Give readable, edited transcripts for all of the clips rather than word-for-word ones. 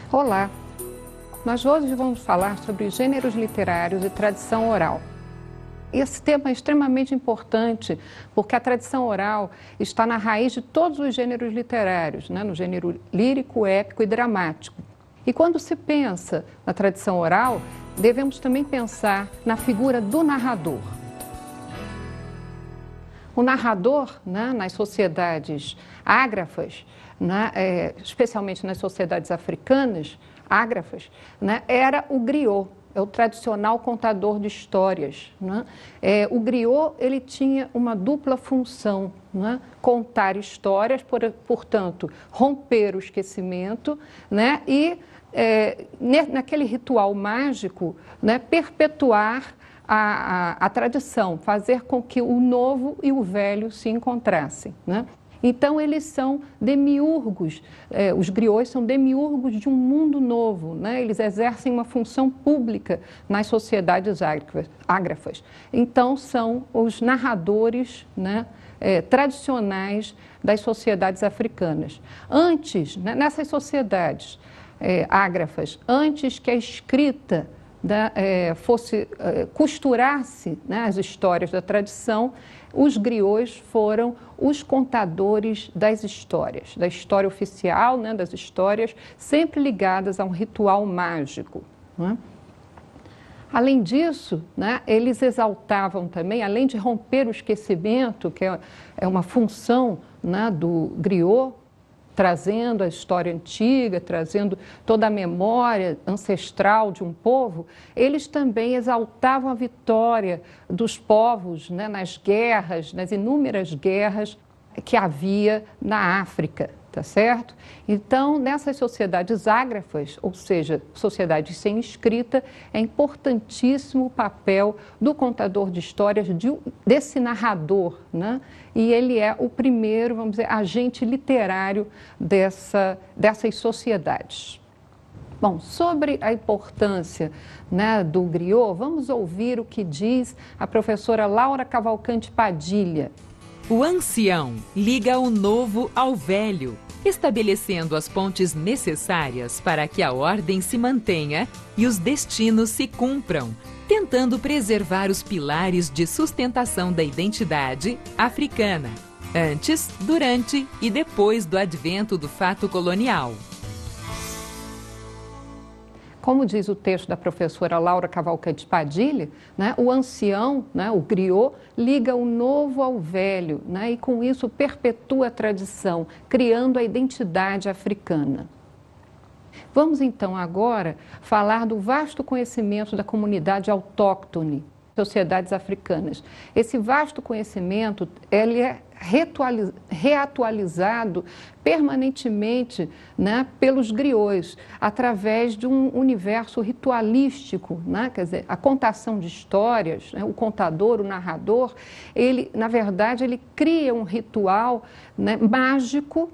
Olá! Nós hoje vamos falar sobre gêneros literários e tradição oral. Esse tema é extremamente importante porque a tradição oral está na raiz de todos os gêneros literários, no gênero lírico, épico e dramático. E quando se pensa na tradição oral, devemos também pensar na figura do narrador. O narrador, nas sociedades ágrafas, especialmente nas sociedades africanas, ágrafas, era o griot, é o tradicional contador de histórias. O griot ele tinha uma dupla função, contar histórias, portanto, romper o esquecimento, e naquele ritual mágico, perpetuar a tradição, fazer com que o novo e o velho se encontrassem. Então, eles são demiurgos, os griots são demiurgos de um mundo novo, eles exercem uma função pública nas sociedades ágrafas. Então, são os narradores tradicionais das sociedades africanas. Antes, nessas sociedades ágrafas, antes que a escrita costurasse as histórias da tradição, os griots foram os contadores das histórias, da história oficial, das histórias sempre ligadas a um ritual mágico. Além disso, eles exaltavam também, além de romper o esquecimento, que é uma função do griot, trazendo a história antiga, trazendo toda a memória ancestral de um povo, eles também exaltavam a vitória dos povos nas guerras, nas inúmeras guerras que havia na África, tá certo? Então, nessas sociedades ágrafas, ou seja, sociedades sem escrita, é importantíssimo o papel do contador de histórias, desse narrador, E ele é o primeiro, vamos dizer, agente literário dessas sociedades. Bom, sobre a importância do griot, vamos ouvir o que diz a professora Laura Cavalcante Padilha. O ancião liga o novo ao velho, estabelecendo as pontes necessárias para que a ordem se mantenha e os destinos se cumpram, tentando preservar os pilares de sustentação da identidade africana, antes, durante e depois do advento do fato colonial. Como diz o texto da professora Laura Cavalcante Padilha, o ancião, o griot, liga o novo ao velho, e com isso perpetua a tradição, criando a identidade africana. Vamos então agora falar do vasto conhecimento da comunidade autóctone, sociedades africanas. Esse vasto conhecimento, ele é reatualizado permanentemente pelos griots, através de um universo ritualístico, quer dizer, a contação de histórias, o contador, o narrador, ele, na verdade, ele cria um ritual mágico,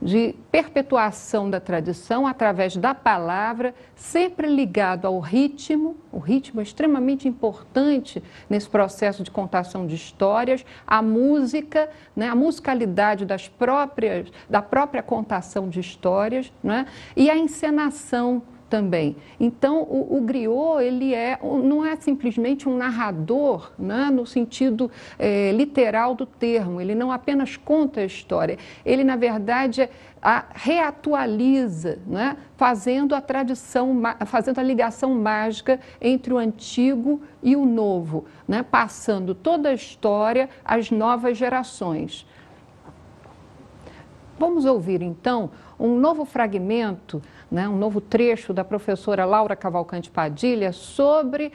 de perpetuação da tradição através da palavra, sempre ligado ao ritmo. O ritmo é extremamente importante nesse processo de contação de histórias, a música, a musicalidade da própria contação de histórias, e a encenação também. Então, o griot, ele não é simplesmente um narrador, no sentido literal do termo, ele não apenas conta a história, ele, na verdade, a reatualiza, fazendo a tradição, fazendo a ligação mágica entre o antigo e o novo, passando toda a história às novas gerações. Vamos ouvir, então, um novo fragmento, um novo trecho da professora Laura Cavalcante Padilha sobre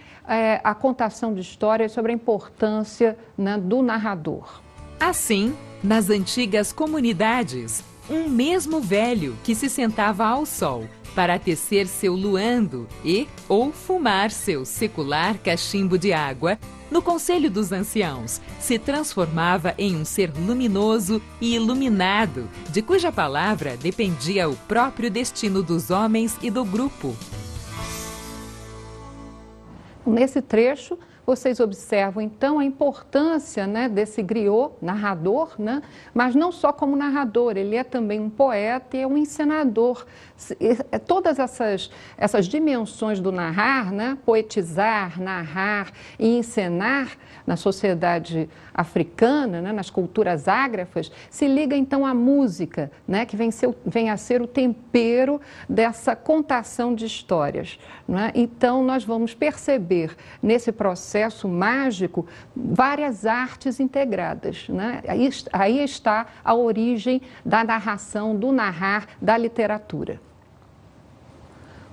a contação de histórias, sobre a importância do narrador. Assim, nas antigas comunidades, um mesmo velho que se sentava ao sol para tecer seu luando ou fumar seu secular cachimbo de água, no conselho dos anciãos, se transformava em um ser luminoso e iluminado, de cuja palavra dependia o próprio destino dos homens e do grupo. Nesse trecho, vocês observam, então, a importância, né, desse griot, narrador, né, mas não só como narrador, ele é também um poeta e é um encenador. Todas essas dimensões do narrar, né, poetizar, narrar e encenar na sociedade africana, né, nas culturas ágrafas, se liga então à música, né, que vem a ser o tempero dessa contação de histórias, né? Então, nós vamos perceber nesse processo mágico várias artes integradas, né? Aí está a origem da narração, do narrar, da literatura.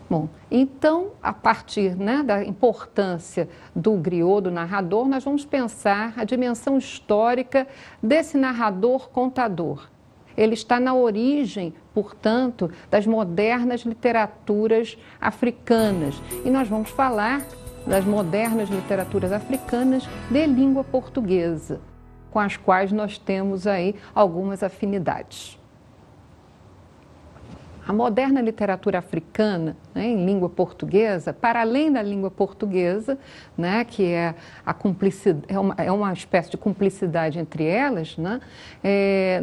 Bom, então, a partir, né, da importância do griot, do narrador, nós vamos pensar a dimensão histórica desse narrador-contador. Ele está na origem, portanto, das modernas literaturas africanas. E nós vamos falar das modernas literaturas africanas de língua portuguesa, com as quais nós temos aí algumas afinidades. A moderna literatura africana, né, em língua portuguesa, para além da língua portuguesa, né, que é a cumplicidade, é uma espécie de cumplicidade entre elas, né,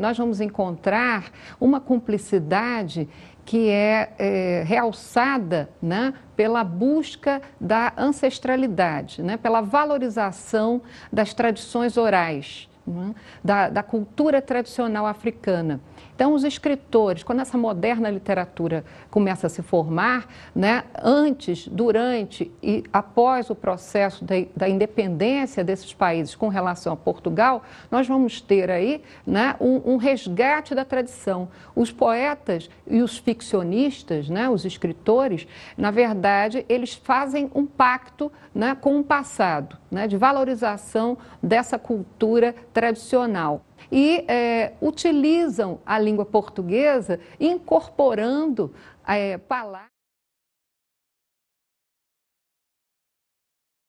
nós vamos encontrar uma cumplicidade que é realçada, né, pela busca da ancestralidade, né, pela valorização das tradições orais, né, da cultura tradicional africana. Então, os escritores, quando essa moderna literatura começa a se formar, né, antes, durante e após o processo da independência desses países com relação a Portugal, nós vamos ter aí, né, um resgate da tradição. Os poetas e os ficcionistas, né, os escritores, na verdade, eles fazem um pacto, né, com o passado, né, de valorização dessa cultura tradicional. E utilizam a língua portuguesa incorporando palavras.